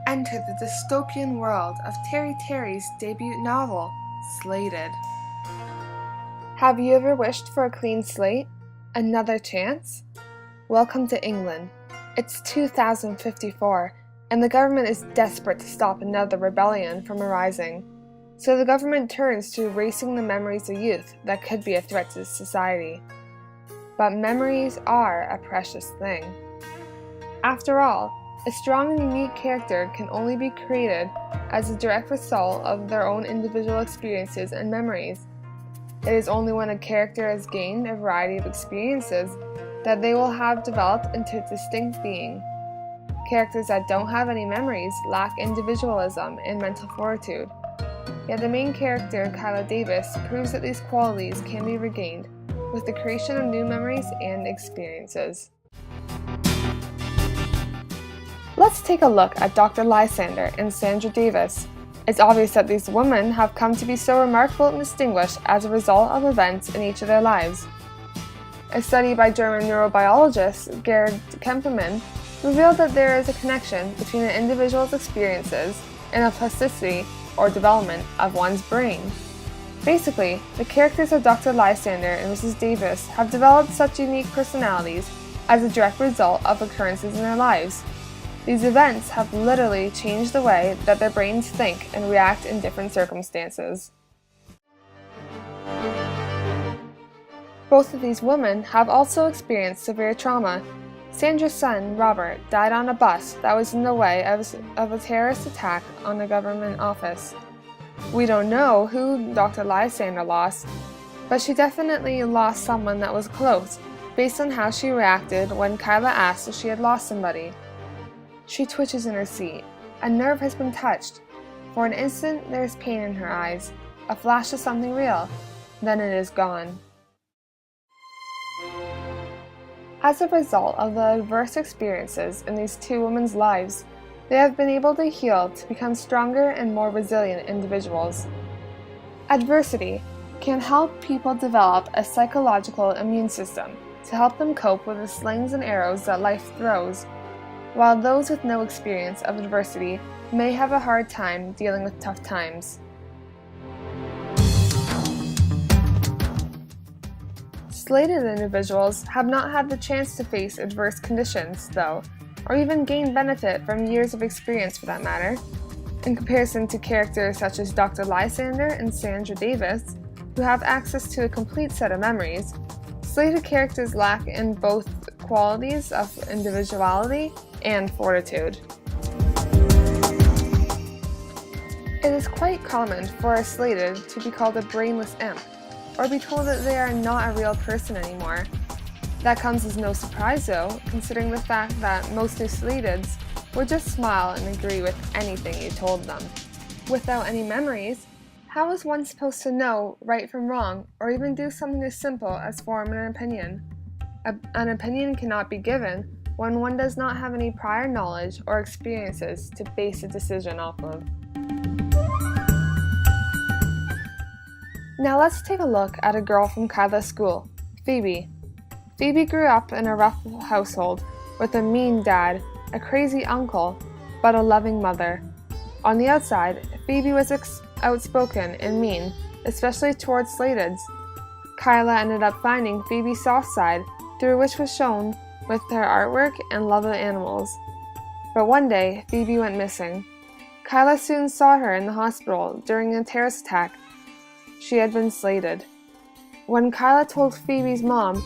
enter the dystopian world of Terry Terry's debut novel, Slated. Have you ever wished for a clean slate? Another chance? Welcome to England. It's 2054, and the government is desperate to stop another rebellion from arising. So the government turns to erasing the memories of youth that could be a threat to society. But memories are a precious thing. After all, a strong and unique character can only be created as a direct result of their own individual experiences and memories. It is only when a character has gained a variety of experiences that they will have developed into a distinct being. Characters that don't have any memories lack individualism and mental fortitude. Yet the main character, Kyla Davis, proves that these qualities can be regained with the creation of new memories and experiences. Let's take a look at Dr. Lysander and Sandra Davis. It's obvious that these women have come to be so remarkable and distinguished as a result of events in each of their lives. A study by German neurobiologist Gerd Kemperman revealed that there is a connection between an individual's experiences and the plasticity or development of one's brain. Basically, the characters of Dr. Lysander and Mrs. Davis have developed such unique personalities as a direct result of occurrences in their lives. These events have literally changed the way that their brains think and react in different circumstances. Both of these women have also experienced severe trauma. Sandra's son, Robert, died on a bus that was in the way of a terrorist attack on a government office. We don't know who Dr. Lysander lost, but she definitely lost someone that was close, based on how she reacted when Kyla asked if she had lost somebody. She twitches in her seat. A nerve has been touched. For an instant, there is pain in her eyes, a flash of something real. Then it is gone. As a result of the adverse experiences in these two women's lives, they have been able to heal to become stronger and more resilient individuals. Adversity can help people develop a psychological immune system to help them cope with the slings and arrows that life throws, while those with no experience of adversity may have a hard time dealing with tough times. Slated individuals have not had the chance to face adverse conditions, though, or even gain benefit from years of experience for that matter. In comparison to characters such as Dr. Lysander and Sandra Davis, who have access to a complete set of memories, slated characters lack in both qualities of individuality and fortitude. It is quite common for a slated to be called a brainless imp, or be told that they are not a real person anymore. That comes as no surprise though, considering the fact that most new slateds would just smile and agree with anything you told them. Without any memories, how is one supposed to know right from wrong, or even do something as simple as form an opinion? An opinion cannot be given when one does not have any prior knowledge or experiences to base a decision off of. Now let's take a look at a girl from Kyla's school, Phoebe. Phoebe grew up in a rough household with a mean dad, a crazy uncle, but a loving mother. On the outside, Phoebe was outspoken and mean, especially towards slateds. Kyla ended up finding Phoebe's soft side, through which was shown with her artwork and love of animals. But one day, Phoebe went missing. Kyla soon saw her in the hospital during a terrorist attack. She had been slated. When Kyla told Phoebe's mom,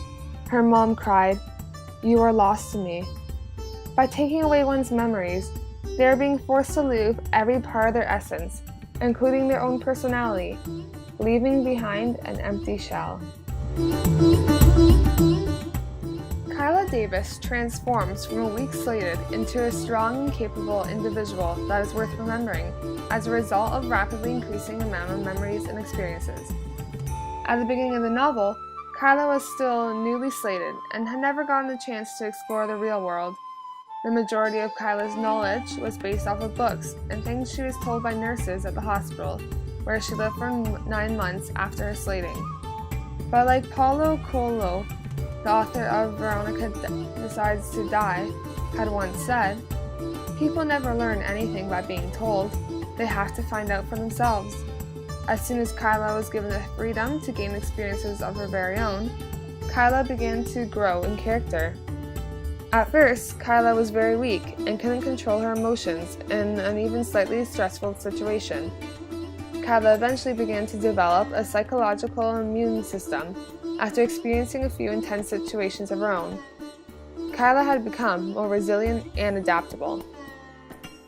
her mom cried, "You are lost to me." By taking away one's memories, they are being forced to lose every part of their essence, including their own personality, leaving behind an empty shell. Kyla Davis transforms from a weak slated into a strong and capable individual that is worth remembering as a result of rapidly increasing amount of memories and experiences. At the beginning of the novel, Kyla was still newly slated and had never gotten the chance to explore the real world. The majority of Kyla's knowledge was based off of books and things she was told by nurses at the hospital, where she lived for 9 months after her slating. But like Paulo Coelho, the author of Veronica Decides to Die, had once said, People never learn anything by being told. They have to find out for themselves. As soon as Kyla was given the freedom to gain experiences of her very own, Kyla began to grow in character. At first, Kyla was very weak and couldn't control her emotions in an even slightly stressful situation. Kyla eventually began to develop a psychological immune system after experiencing a few intense situations of her own. Kyla had become more resilient and adaptable.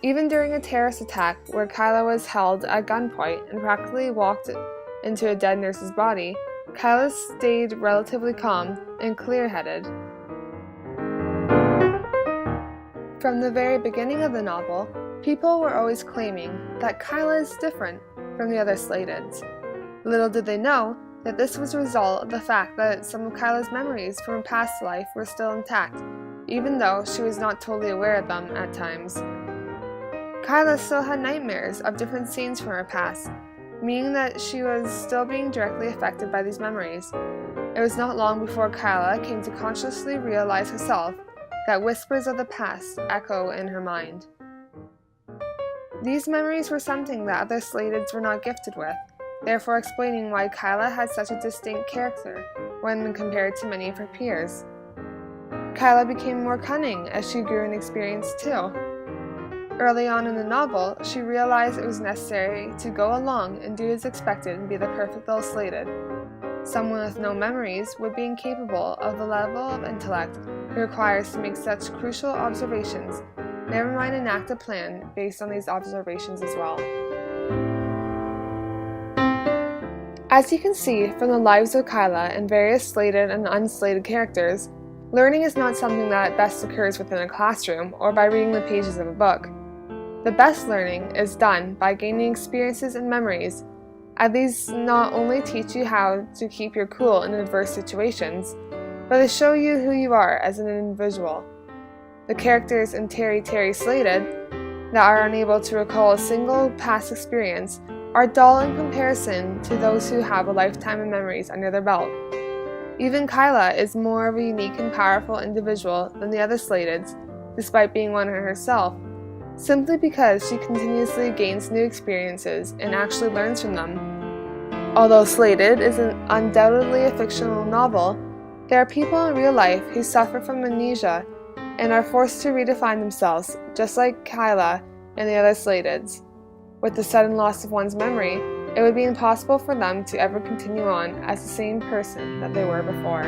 Even during a terrorist attack where Kyla was held at gunpoint and practically walked into a dead nurse's body, Kyla stayed relatively calm and clear-headed. From the very beginning of the novel, people were always claiming that Kyla is different from the other Slateds. Little did they know that this was a result of the fact that some of Kyla's memories from her past life were still intact, even though she was not totally aware of them at times. Kyla still had nightmares of different scenes from her past, meaning that she was still being directly affected by these memories. It was not long before Kyla came to consciously realize herself that whispers of the past echo in her mind. These memories were something that other Slateds were not gifted with, therefore explaining why Kyla had such a distinct character when compared to many of her peers. Kyla became more cunning as she grew in experience too. Early on in the novel, she realized it was necessary to go along and do as expected and be the perfect little Slated. Someone with no memories would be incapable of the level of intellect it requires to make such crucial observations, never mind enact a plan based on these observations as well. As you can see from the lives of Kyla and various slated and unslated characters, learning is not something that best occurs within a classroom or by reading the pages of a book. The best learning is done by gaining experiences and memories. These not only teach you how to keep your cool in adverse situations, but they show you who you are as an individual. The characters in Terry Slated that are unable to recall a single past experience are dull in comparison to those who have a lifetime of memories under their belt. Even Kyla is more of a unique and powerful individual than the other Slateds, despite being one herself, simply because she continuously gains new experiences and actually learns from them. Although Slated is undoubtedly a fictional novel, there are people in real life who suffer from amnesia and are forced to redefine themselves, just like Kyla and the other Slateds. With the sudden loss of one's memory, it would be impossible for them to ever continue on as the same person that they were before.